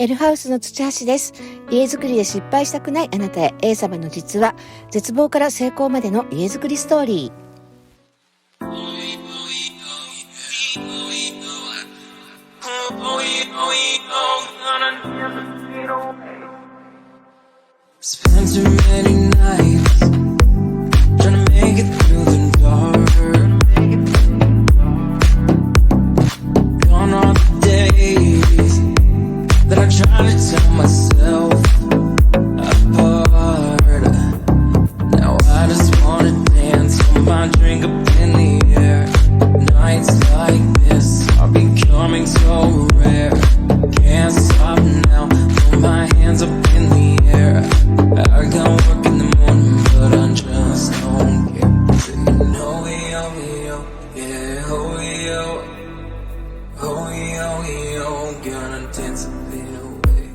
エルハウスの土橋です。家づくりで失敗したくないあなたへ、A 様の実話、絶望から成功までの家づくりストーリー。Spent too many nights trying to make it through the dark. Gone are the days that I try to tell myself apart. Now I just wanna dance on my drink up in the air. Nights like this are becoming so rare. Can't stop now, throw my hands up in the air. I got work in the morning, but I just don't care. Singing, oh, yo, yeah, oh, yo, oh, yo, gonna dance a bit away.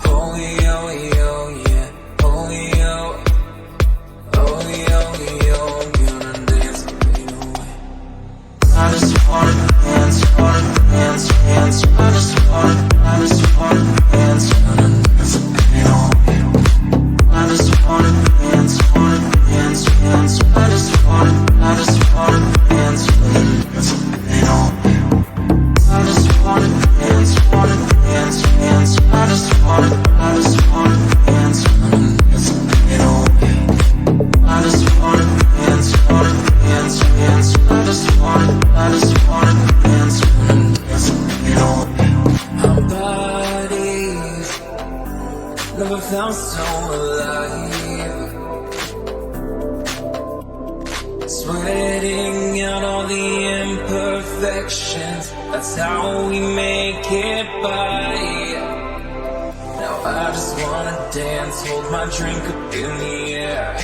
Oh, yo, yeah, oh, yo, gonna dance a bit away. I just wanna dance, dance. I just wanna dance, gonna dance a bit away. I just wanna dance. I just wanna dance, gonna dance a bit away. I just wanna dance. I just wanna dance, gonna dance a bit away. I just wanna dance. I just wanna dance, gonna dance a bit away. Our bodies never felt so alive. Sweating out all the imperfections, that's how we make it by. Now I just wanna dance, hold my drink up in the air.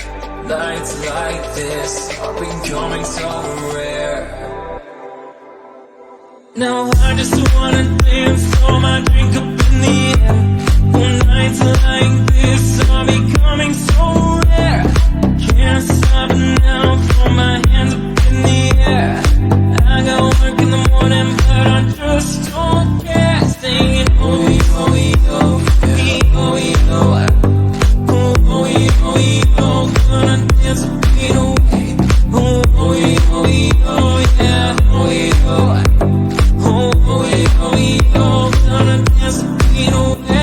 Nights like this are becoming so rare. Now I just wanna dance, hold my drink up in the air. Oh, nights like this are becoming so rare. Can't stop now, throw my hands up in the air. I got work in the morning, but I just don't care. Singing, oh, yo, gonna dance a beat away. Oh, yeah, oh, gonna dance a beat away.